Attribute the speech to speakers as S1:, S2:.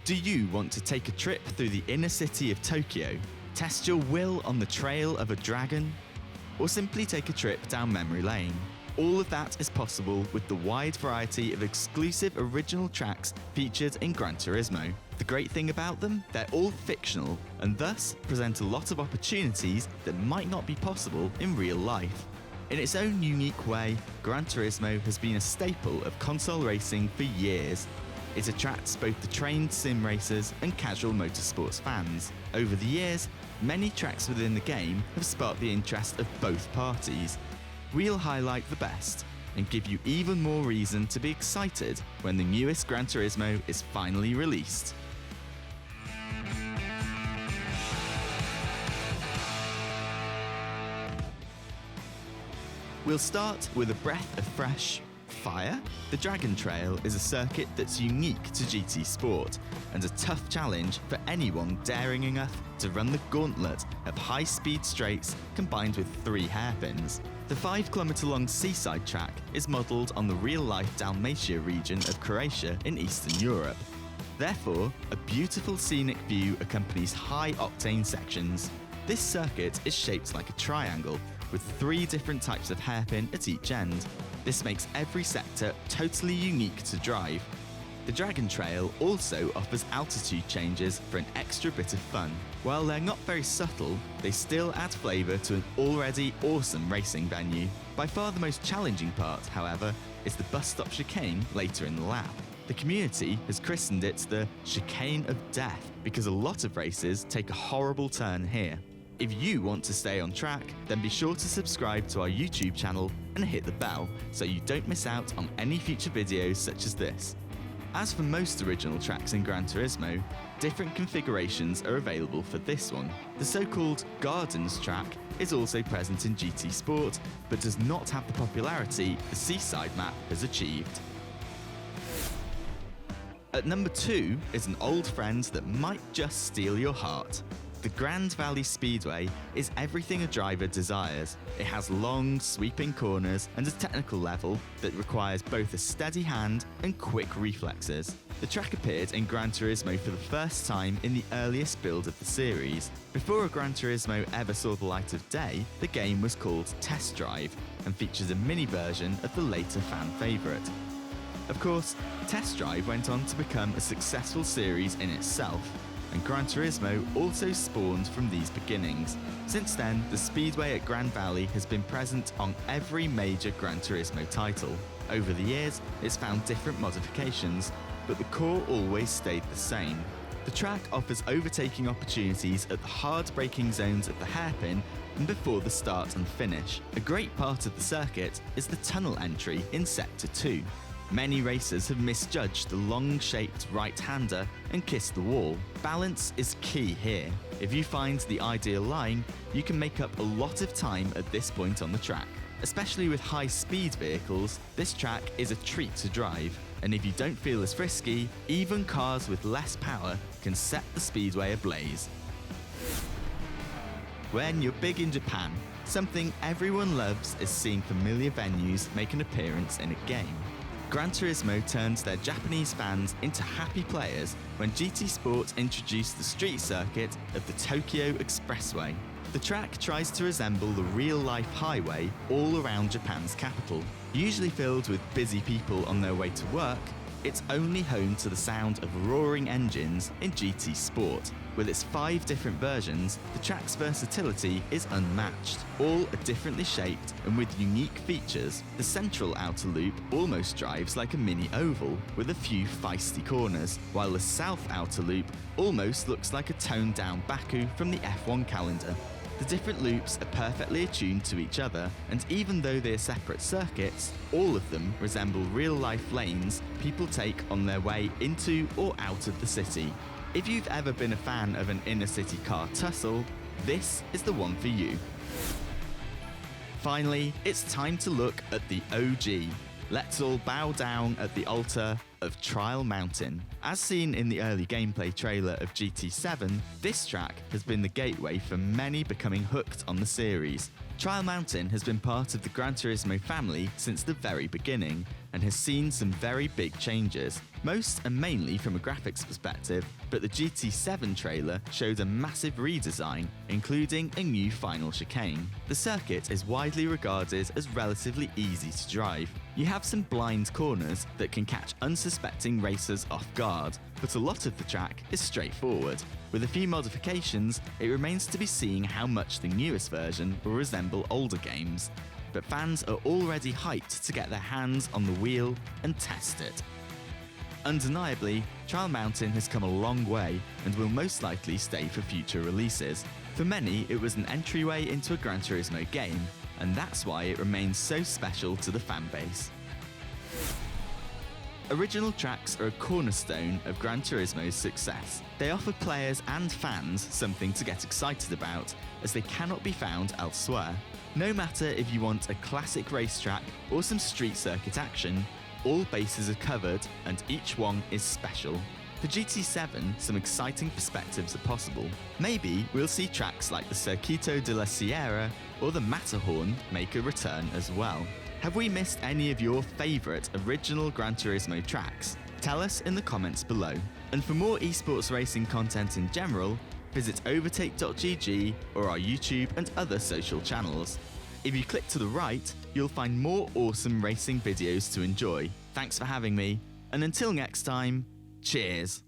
S1: Do you want to take a trip through the inner city of Tokyo, test your will on the trail of a dragon, or simply take a trip down memory lane? All of that is possible with the wide variety of exclusive original tracks featured in Gran Turismo. The great thing about them, they're all fictional and thus present a lot of opportunities that might not be possible in real life. In its own unique way, Gran Turismo has been a staple of console racing for years. It attracts both the trained sim racers and casual motorsports fans. Over the years, many tracks within the game have sparked the interest of both parties. We'll highlight the best and give you even more reason to be excited when the newest Gran Turismo is finally released. We'll start with a breath of fresh fire. The Dragon Trail is a circuit that's unique to GT Sport and a tough challenge for anyone daring enough to run the gauntlet of high-speed straights combined with 3 hairpins. The 5-kilometre-long seaside track is modelled on the real-life Dalmatia region of Croatia in Eastern Europe. Therefore, a beautiful scenic view accompanies high-octane sections. This circuit is shaped like a triangle, with 3 different types of hairpin at each end. This makes every sector totally unique to drive. The Dragon Trail also offers altitude changes for an extra bit of fun. While they're not very subtle, they still add flavour to an already awesome racing venue. By far the most challenging part, however, is the bus stop chicane later in the lap. The community has christened it the Chicane of Death because a lot of races take a horrible turn here. If you want to stay on track, then be sure to subscribe to our YouTube channel and hit the bell so you don't miss out on any future videos such as this. As for most original tracks in Gran Turismo, different configurations are available for this one. The so-called Gardens track is also present in GT Sport, but does not have the popularity the Seaside map has achieved. At number 2 is an old friend that might just steal your heart. The Grand Valley Speedway is everything a driver desires. It has long, sweeping corners and a technical level that requires both a steady hand and quick reflexes. The track appeared in Gran Turismo for the first time in the earliest build of the series. Before a Gran Turismo ever saw the light of day, the game was called Test Drive and features a mini version of the later fan favourite. Of course, Test Drive went on to become a successful series in itself, and Gran Turismo also spawned from these beginnings. Since then, the Speedway at Grand Valley has been present on every major Gran Turismo title. Over the years, it's found different modifications, but the core always stayed the same. The track offers overtaking opportunities at the hard braking zones of the hairpin and before the start and finish. A great part of the circuit is the tunnel entry in Sector 2. Many racers have misjudged the long-shaped right-hander and kissed the wall. Balance is key here. If you find the ideal line, you can make up a lot of time at this point on the track. Especially with high-speed vehicles, this track is a treat to drive, and if you don't feel as frisky, even cars with less power can set the speedway ablaze. When you're big in Japan, something everyone loves is seeing familiar venues make an appearance in a game. Gran Turismo turned their Japanese fans into happy players when GT Sport introduced the street circuit of the Tokyo Expressway. The track tries to resemble the real-life highway all around Japan's capital. Usually filled with busy people on their way to work, it's only home to the sound of roaring engines in GT Sport. With its 5 different versions, the track's versatility is unmatched. All are differently shaped and with unique features. The central outer loop almost drives like a mini oval, with a few feisty corners, while the south outer loop almost looks like a toned-down Baku from the F1 calendar. The different loops are perfectly attuned to each other, and even though they are separate circuits, all of them resemble real-life lanes people take on their way into or out of the city. If you've ever been a fan of an inner-city car tussle, this is the one for you. Finally, it's time to look at the OG. Let's all bow down at the altar of Trial Mountain. As seen in the early gameplay trailer of GT7, this track has been the gateway for many becoming hooked on the series. Trial Mountain has been part of the Gran Turismo family since the very beginning and has seen some very big changes. Most are mainly from a graphics perspective, but the GT7 trailer showed a massive redesign, including a new final chicane. The circuit is widely regarded as relatively easy to drive. You have some blind corners that can catch unsuspecting racers off guard, but a lot of the track is straightforward. With a few modifications, it remains to be seen how much the newest version will resemble older games, but fans are already hyped to get their hands on the wheel and test it. Undeniably, Trial Mountain has come a long way and will most likely stay for future releases. For many, it was an entryway into a Gran Turismo game, and that's why it remains so special to the fanbase. Original tracks are a cornerstone of Gran Turismo's success. They offer players and fans something to get excited about, as they cannot be found elsewhere. No matter if you want a classic racetrack or some street circuit action, all bases are covered and each one is special. For GT7, some exciting perspectives are possible. Maybe we'll see tracks like the Circuito de la Sierra or the Matterhorn make a return as well. Have we missed any of your favourite original Gran Turismo tracks? Tell us in the comments below. And for more esports racing content in general, visit overtake.gg or our YouTube and other social channels. If you click to the right, you'll find more awesome racing videos to enjoy. Thanks for having me, and until next time, cheers!